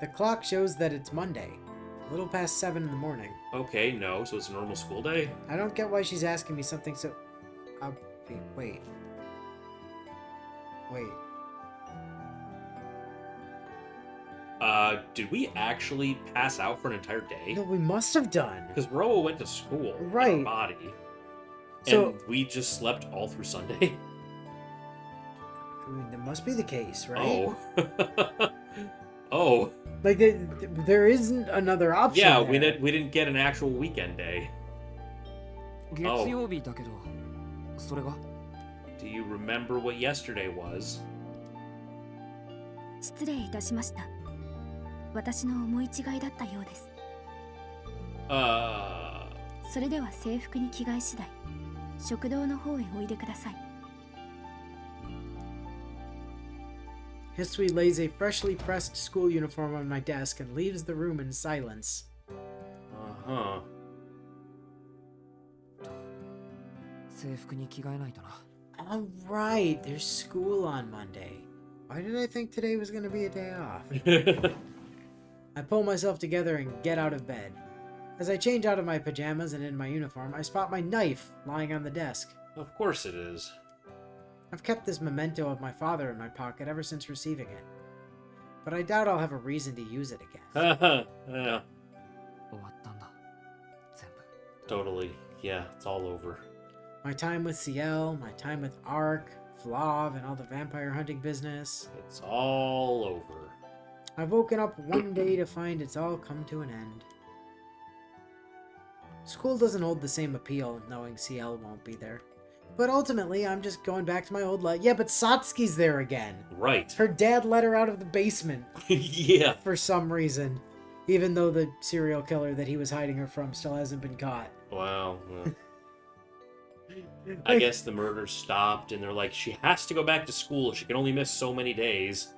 The clock shows that it's Monday. A little past 7 in the morning. Okay, no, so it's a normal school day? I don't get why she's asking me something so... wait. Did we actually pass out for an entire day? No, we must have done. Because Roa went to school. Right. In our body. So... And we just slept all through Sunday. I mean, that must be the case, right? Oh. Oh. Like, there isn't another option. Yeah, there. we didn't get an actual weekend day. Oh. Do you remember what yesterday was? 失礼いたしました。私の思い違いだったようです。それでは制服に着替え次第、食堂の方へおいでください。Hisui lays a freshly pressed school uniform on my desk and leaves the room in silence. Uh-huh. 制服に着替えないとな。 All right, there's school on Monday. Why did I think today was going to be a day off? I pull myself together and get out of bed. As I change out of my pajamas and in my uniform, I spot my knife lying on the desk. Of course it is. I've kept this memento of my father in my pocket ever since receiving it. But I doubt I'll have a reason to use it again. Yeah. 終わったんだ。全部。 Totally. Yeah, it's all over. My time with Ciel, my time with Ark, Flav, and all the vampire hunting business. It's all over. I've woken up one day to find it's all come to an end. School doesn't hold the same appeal knowing Ciel won't be there. But ultimately, I'm just going back to my old life. Yeah, but Satsuki's there again. Right. Her dad let her out of the basement. Yeah. For some reason. Even though the serial killer that he was hiding her from still hasn't been caught. Wow. I guess the murder stopped, and they're like, she has to go back to school. She can only miss so many days.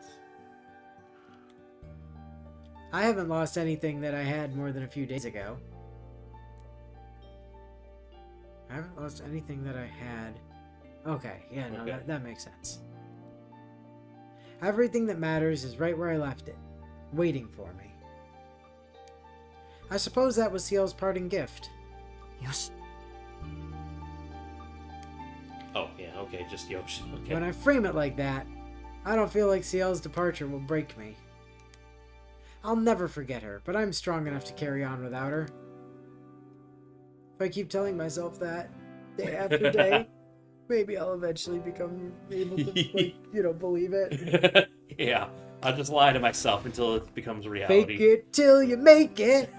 I haven't lost anything that I had more than a few days ago. I haven't lost anything that I had. Okay, yeah, no, Okay. that makes sense. Everything that matters is right where I left it, waiting for me. I suppose that was Ciel's parting gift. よし。 Oh, yeah, okay, just Yoshi. Okay. When I frame it like that, I don't feel like Ciel's departure will break me. I'll never forget her, but I'm strong enough to carry on without her. If I keep telling myself that, day after day, maybe I'll eventually become able to, believe it. Yeah, I'll just lie to myself until it becomes reality. Fake it till you make it!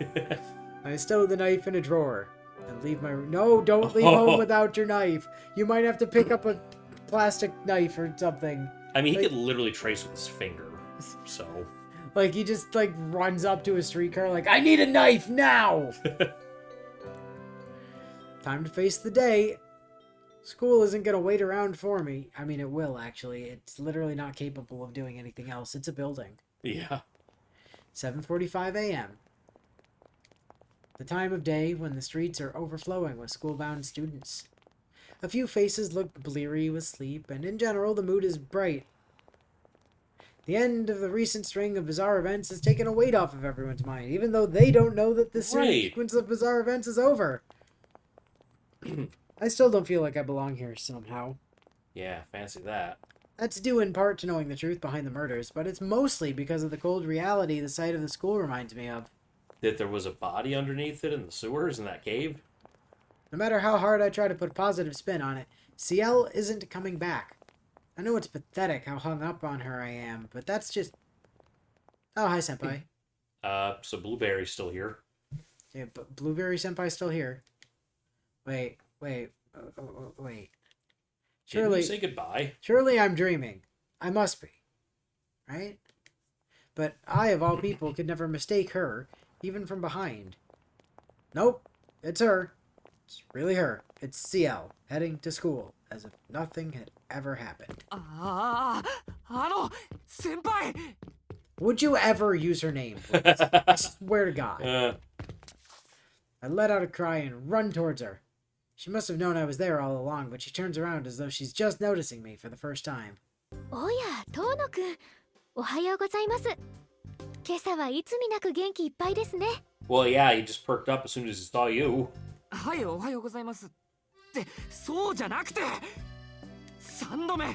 I stow the knife in a drawer and leave my... No, don't leave home without your knife. You might have to pick up a plastic knife or something. I mean, he could literally trace with his finger, so... Like, he just, runs up to a streetcar like, I need a knife now! Time to face the day. School isn't going to wait around for me. I mean, it will, actually. It's literally not capable of doing anything else. It's a building. Yeah. 7:45 a.m. The time of day when the streets are overflowing with school-bound students. A few faces look bleary with sleep, and in general, the mood is bright. The end of the recent string of bizarre events has taken a weight off of everyone's mind, even though they don't know that this sequence of bizarre events is over. I still don't feel like I belong here somehow. Yeah, fancy that. That's due in part to knowing the truth behind the murders, but it's mostly because of the cold reality the site of the school reminds me of. That there was a body underneath it in the sewers in that cave? No matter how hard I try to put a positive spin on it, Ciel isn't coming back. I know it's pathetic how hung up on her I am, but that's just... Oh, hi, Senpai. So Blueberry's still here. Yeah, but Blueberry Senpai's still here. Wait. Didn't you say goodbye? Surely I'm dreaming. I must be. Right? But I, of all people, could never mistake her, even from behind. Nope, it's her. It's really her. It's Ciel, heading to school, as if nothing had ever happened. 先輩 Would you ever use her name, please? I swear to God. I let out a cry and run towards her. She must have known I was there all along, but she turns around as though she's just noticing me for the first time. おや、遠野くん。おはようございます。今朝はいつになく元気いっぱいですね。 Well, yeah, he just perked up as soon as he saw you. はい、おはようございますってそうじゃなくて3度目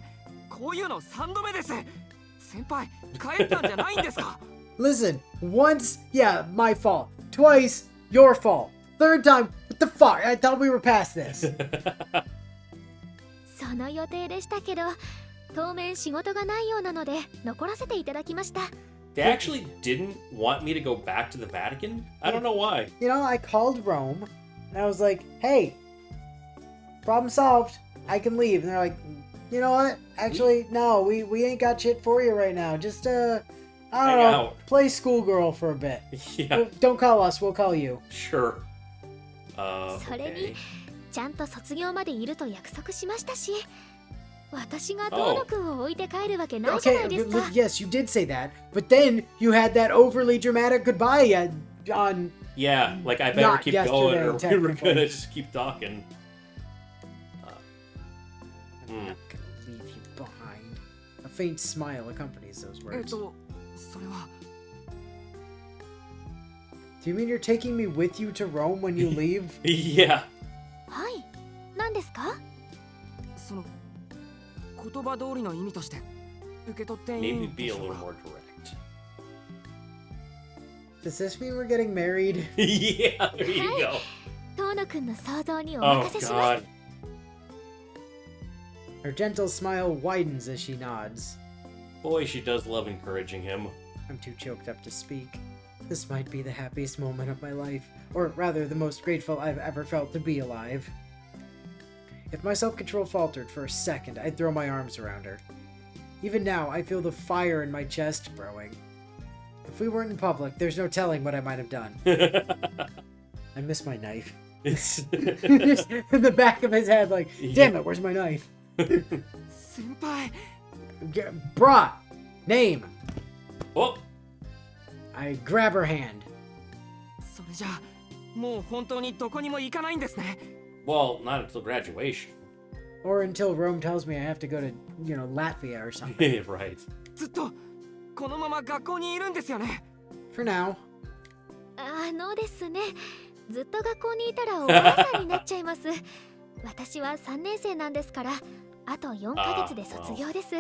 こういうの3度目です先輩帰ったんじゃないんですか Listen, once, yeah, my fault. Twice, your fault. Third time, what the fuck? I thought we were past this. その予定でしたけど、当面仕事がないようなので残らせていただきました。 They actually didn't want me to go back to the Vatican? I don't know why. You know, I called Rome, and I was like, hey, problem solved. I can leave. And they're like, you know what? Actually, no, we ain't got shit for you right now. Just, I don't Hang know, out. play schoolgirl for a bit. Yeah, Don't call us, we'll call you. sure. それに Okay. ちゃんと卒業までいると約束しましたし、私が遠野くんを置いて帰るわけないじゃないですか。 Yes, you did say that, but then you had that overly dramatic goodbye on... Yeah, like I better Not keep going or we were technically. gonna just keep talking. I'm not gonna leave you behind. A faint smile accompanies those そ words. れは Do you mean you're taking me with you to Rome when you leave? Yeah. はい、何ですか？その言葉通りの意味として受け取っていい Maybe ん be で a しょう little か more direct. Does this mean we're getting married? Yeah, there you Hi. go. 遠野くんの想像にお Oh 任せします。 god. Her gentle smile widens as she nods. Boy, she does love encouraging him. I'm too choked up to speak. This might be the happiest moment of my life, or rather, the most grateful I've ever felt to be alive. If my self-control faltered for a second, I'd throw my arms around her. Even now, I feel the fire in my chest growing. If we weren't in public, there's no telling what I might have done. I miss my knife. It's Just in the back of his head, like, damn it, where's my knife? 先輩 Brah! Name! oh, I grab her hand. それじゃあもう本当にどこにも行かないんですね well, not until graduation. Or until Rome tells me I have to go to, Latvia or something. Right. ずっとこのまま学校にいるんですよね For now. ですね、ずっと学校にいたらお母さんになっちゃいます。私は3年生なんですから、あと4ヶ月で卒業です。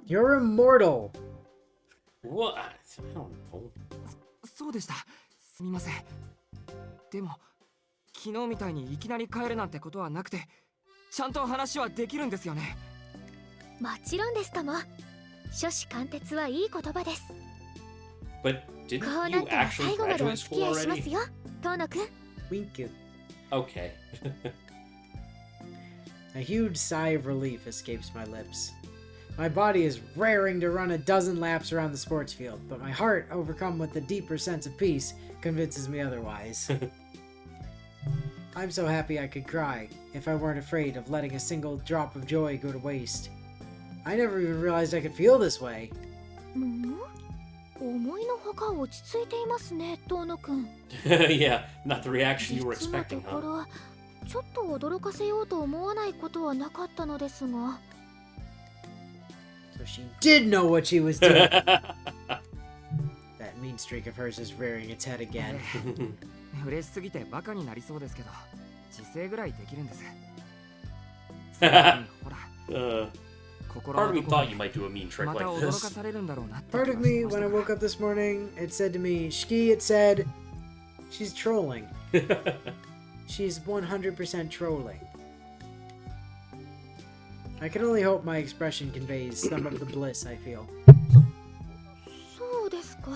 You're immortal. What? I don't know. そうでしたすみませんでも昨日みたいにいきなり帰るなんてことはなくてちゃんと話はできるんですよねもちろんですとも。初子貫徹はいい言葉です。 But こ didn't うな you ったら actually 最後までお graduate 付き school 合いします already? よ、遠野くん。 Wink. Okay. A huge sigh of relief escapes my lips. My body is raring to run a dozen laps around the sports field, but my heart, overcome with a deeper sense of peace, convinces me otherwise. I'm so happy I could cry, if I weren't afraid of letting a single drop of joy go to waste. I never even realized I could feel this way. 思いのほか落ち着いていますね、遠野くん。 Yeah, not the reaction you were 実のと expecting, こ huh? ろ、ちょっと驚かせようと思わないことはなかったのですが。 So she did know what she was doing. That mean streak of hers is rearing its head again. 嬉しすぎてバカになりそうですけど自制ぐらいできるんです ほら Part of me thought you might do a mean trick また like 驚か this. されるんだろうなって Part of me, when I woke up this morning, it said to me, Shki, it said, she's trolling. She's 100% trolling. I can only hope my expression conveys some of the bliss I feel. そうですか。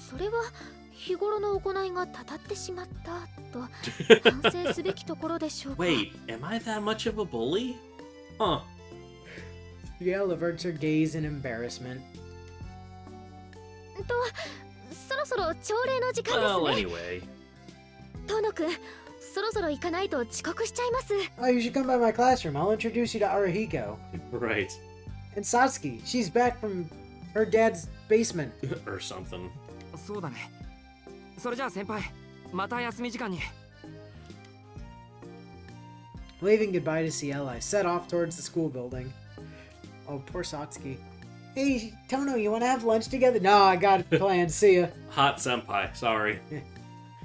それは日頃の行いがたたってしまったと反省すべきところでしょうか。 Wait, am I that much of a bully? Huh. Ciel averts her gaze in embarrassment. そろそろ朝礼の時間 Well, ですね。 anyway. 遠野くん、そろそろ行かないと遅刻しちゃいます。 Oh, you should come by my classroom. I'll introduce you to Arahiko. Right. And Satsuki. She's back from her dad's basement. Or something. そうだねそれじゃあ先輩また休み時間に Waving goodbye to Ciel, I set off towards the school building. Oh, poor Satsuki. Hey, Tono, you want to have lunch together? No, I got it planned. See ya. Hot senpai. Sorry.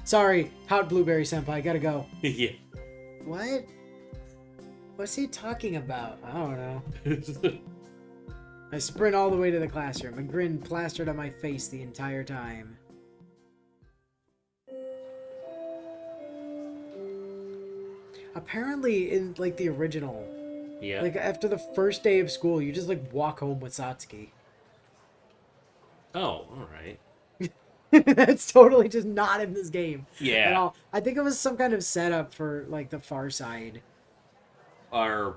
Sorry, Hot Blueberry Senpai. Gotta go. Yeah. What? What's he talking about? I don't know. I sprint all the way to the classroom, a grin plastered on my face the entire time. Apparently, in like the original, Yeah. like after the first day of school, you just like walk home with Satsuki. Oh, all right. That's totally just not in this game at Yeah. all. I think it was some kind of setup for like the Far Side. Or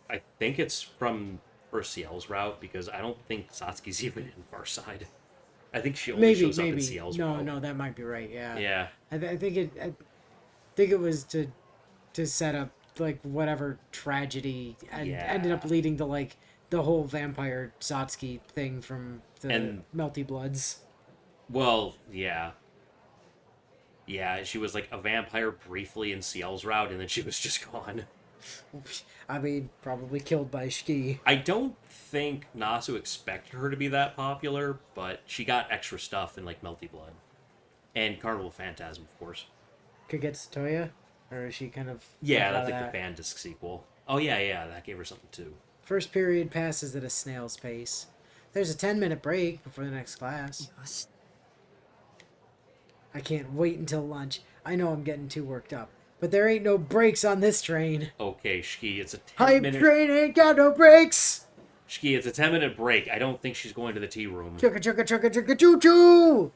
I think it's from her Ciel's route because I don't think Satsuki's even in Far Side. I think she only shows up in Ciel's route. No, that might be right. Yeah. Yeah. I think it was to set up like whatever tragedy and Yeah. ended up leading to like the whole vampire Satsuki thing from the And- Melty Bloods. Well, yeah. Yeah, she was like a vampire briefly in Ciel's route, and then she was just gone. I mean, probably killed by Shiki. I don't think Nasu expected her to be that popular, but she got extra stuff in like Melty Blood. And Carnival Phantasm, of course. Kagetsu Toya? Or is she kind of... Yeah, left that's out like of the fan disc sequel. Oh, yeah, that gave her something too. First period passes at a snail's pace. There's a 10-minute break before the next class. よし I can't wait until lunch. I know I'm getting too worked up. But there ain't no brakes on this train. Okay, Shiki, it's a Hype 10-minute... train ain't got no brakes! Shiki, it's a 10-minute break. I don't think she's going to the tea room. Chugga chugga chugga chugga choo choo!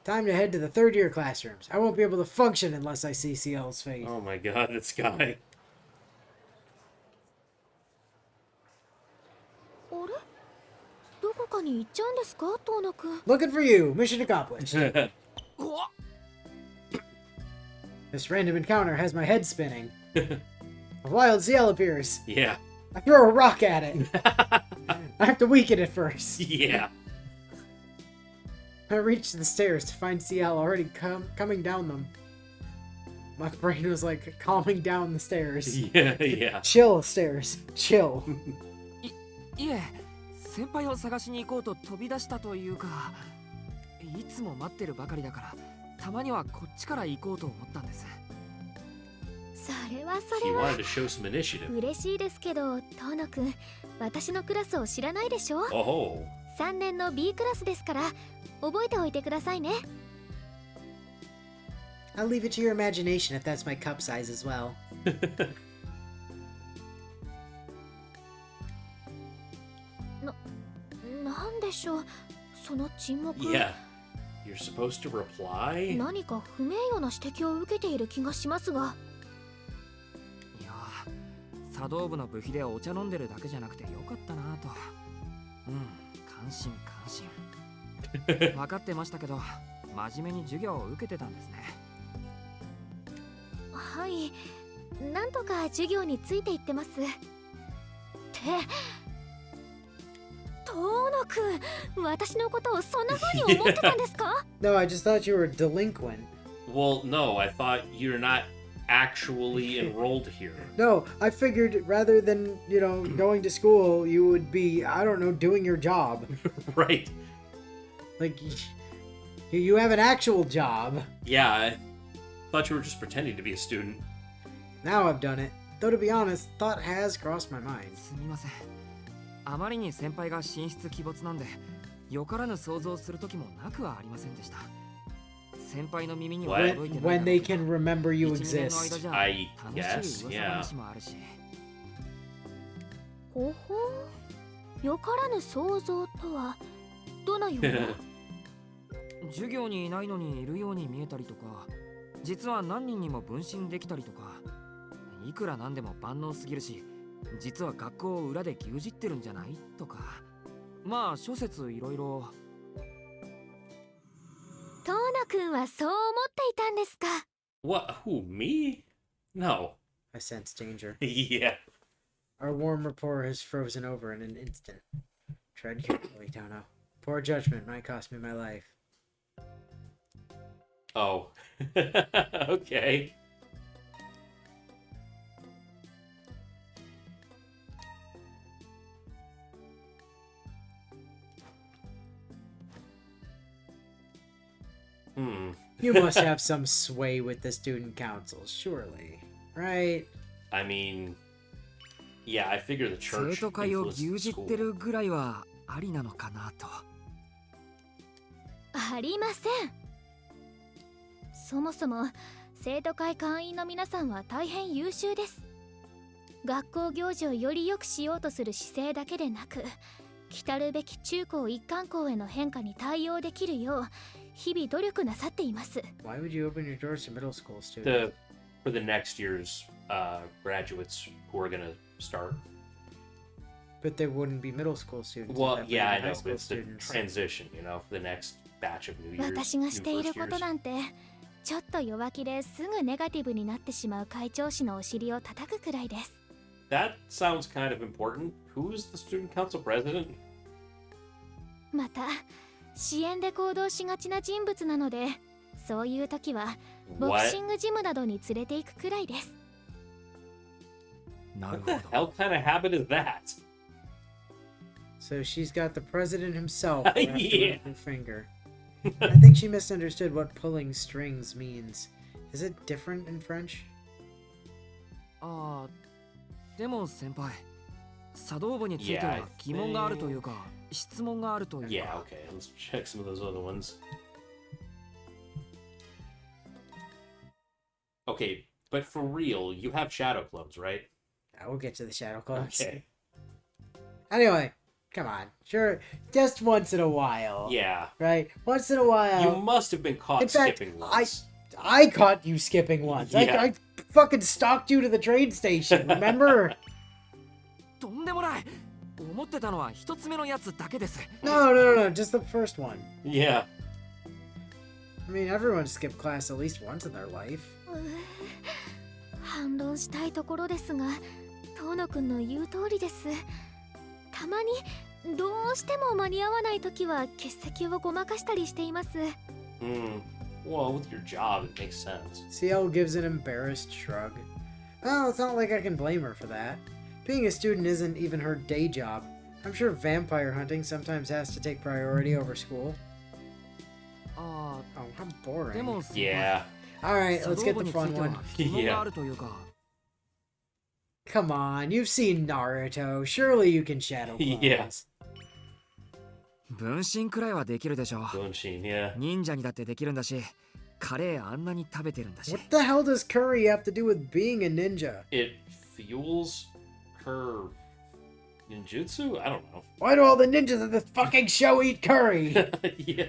Time to head to the third year classrooms. I won't be able to function unless I see Ciel's face. Oh my god, this guy. あれどこかに行っちゃうんですかトーナくん Looking for you. Mission accomplished. お This random encounter has my head spinning. A wild Ciel appears. Yeah. I throw a rock at it. I have to weaken it first. Yeah. I reached the stairs to find Ciel already coming down them. My brain was like calming down the stairs. Yeah. Chill stairs. Chill. いえ先輩を探しに行こうと飛び出したというかいつも待ってるばかりだからたまにはこっちから行こうと思ったんですそれはそ He れは wanted to show some initiative. 嬉しいですけどトーナくん私のクラスを知らないでしょ Oh. 3年の B クラスですから覚えておいてくださいね I'll leave it to your imagination if that's my cup size as well. なんでしょうその沈黙 Yeah. You're supposed to reply? 何か不名誉な指摘を受けている気がしますがいやー茶道部の部費でお茶飲んでるだけじゃなくてよかったなと感心感心分かってましたけど真面目に授業を受けてたんですねはいなんとか授業についていってますってトーナくん私のことをそんな風に思ってたんですか No, I just thought you were a delinquent. Well, no, I thought you're not actually enrolled here. No, I figured rather than, going to school, you would be, I don't know, doing your job. Right. Like, you have an actual job. Yeah, I thought you were just pretending to be a student. Now I've done it. Though to be honest, thought has crossed my mind. すみませんあまりに先輩が神出鬼没なんでよからぬ想像する時もなくはありませんでした先輩の耳には What? 届いてない When they can remember you 1、2年の間 exist. じゃ I 楽しい guess, 噂 yeah. 話もあるしほほうよからぬ想像とはどのような授業にいないのにいるように見えたりとか実は何人にも分身できたりとかいくらなんでも万能すぎるし実は学校を裏で牛耳ってるんじゃないとかまあ諸説いろいろトーナくんはそう思っていたんですか What? Who, me? No. I sense danger. Yeah. Our warm rapport has frozen over in an instant. Tread carefully, Tono. Poor judgment might cost me my life. Oh. Okay. You must have some sway with the student council, surely. Right? I mean, yeah, I figure the 生 church 徒会を influenced 牛 the 耳って school. るぐらいはありなのかなと。ありません。そもそも生徒会会員の皆さんは大変優秀です。学校行事をより良くしようとする姿勢だけでなく、来るべき中高一貫校への変化に対応できるよう日々努力なさっています。 Why would you open your doors to middle school students? For the next year's graduates who are gonna start. But there wouldn't be middle school students. Well, There'd be yeah, I high know, school but it's the students. transition, you know, for the next batch of New Year's. 私がしていること new first な years. んてちょっと弱気ですぐネガティブになってしまう会長氏のお尻を叩くくらいです。 That sounds kind of important. Who's the student council president? また支援で行動しがちな人物なので、そういう時はボク What シングジムなどに連れて行くくらいです。なる What ほ the ど。 hell kind of habit is that? So she's got the president himself wrapped Yeah. around her finger. I think she misunderstood what pulling strings means. Is it different in French? ああ、でも先輩、茶道部について Yeah, I は疑問があるというか、質問があるという Yeah, か。 okay, let's check some of those other ones. Okay, but for real, you have shadow clones, right? We'll get to the shadow clones. Okay. Anyway, come on. Sure, just once in a while. Yeah. Right? Once in a while. You must have been caught In fact, skipping once. I caught you skipping once. Yeah. I fucking stalked you to the train station, remember? とんでもない。思ってたのは一つ目のやつだけです。 No, just the first one. Yeah. I mean, everyone skipped class at least once in their life. 反論したいところですが、遠野くんの言う通りです。たまにどうしても間に合わないときは欠席をごまかしたりしています。 Well, with your job, it makes sense. Ciel gives an embarrassed shrug. Well, it's not like I can blame her for that. Being a student isn't even her day job. I'm sure vampire hunting sometimes has to take priority over school. あ Oh, how あ、で boring. も先 Yeah. Alright, 茶 let's 道 get 部 the につい fun て one. は疑問があるというか。Come on, you've seen Naruto. Surely you can shadow clones. Yeah. 分身くらいはできるでしょう。 Bunshin, yeah. 忍者にだってできるんだし、カレーあんなに食べてるんだし。 What the hell does curry have to do with being a ninja? It fuels her ninjutsu? I don't know. Why do all the ninjas in this fucking show eat curry? Yeah.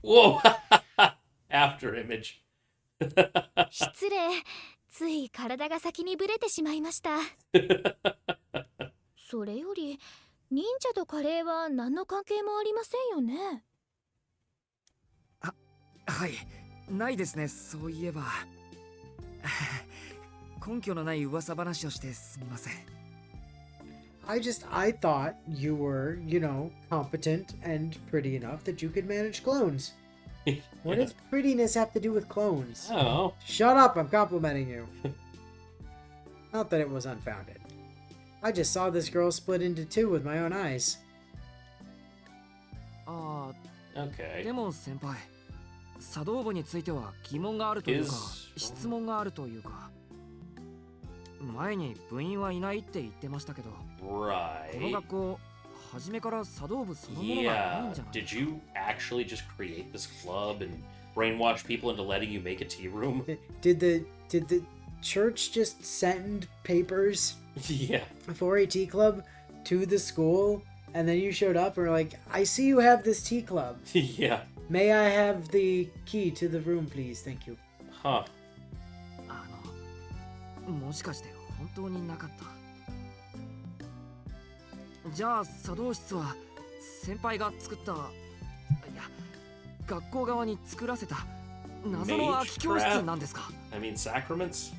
Whoa! After image. 失礼、つい体が先にブレてしまいました。それより忍者とカレーは何の関係もありませんよね。はい、ないですね、そういえば。根拠のない噂話をしてすみません。I thought you were, competent and pretty enough that you could manage clones. What does prettiness have to do with clones? I don't know. Shut up, I'm complimenting you. Not that it was unfounded. I just saw this girl split into two with my own eyes. ああ、 Okay. でも先輩、茶道部については疑問があるというか、 Is- 質問があるというか。前に部員はいないって言ってましたけど、この Right. 学校、初めから茶道部そのものがない Yeah. んじゃない Did you actually just create this club and brainwash people into letting you make a tea room? Did the church just send papers Yeah. for a tea club to the school, and then you showed up and were like, I see you have this tea club. Yeah. May I have the key to the room, please? Thank you. Huh. あの、もしかして本当になかった。じゃあ茶道室は先輩が作った、いや、学校側に作らせた謎の空き教室なんですか？ I mean, sacraments?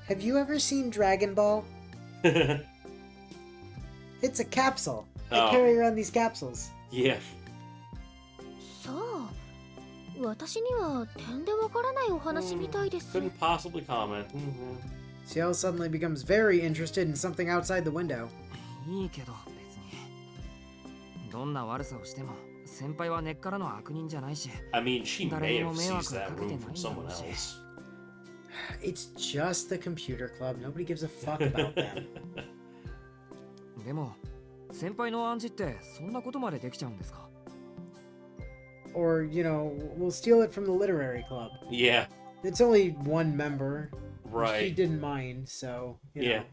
Have you ever seen Dragon Ball? It's a capsule. They Oh. carry around these capsules. Yeah. さあ、私には点でわからないお話みたいです。 Couldn't possibly comment. Ciel suddenly becomes very interested in something outside the window. いいけど別に。どんな悪さをしても先輩は根っからの悪人じゃないし。 I mean, she may have seized that room from someone else. It's just the computer club. Nobody gives a fuck about them. でも先輩の暗示ってそんなことまでできちゃうんですか？ Or, you know, we'll steal it from the literary club. Yeah, It's only one member. She right. didn't mind, so, you Yeah. know.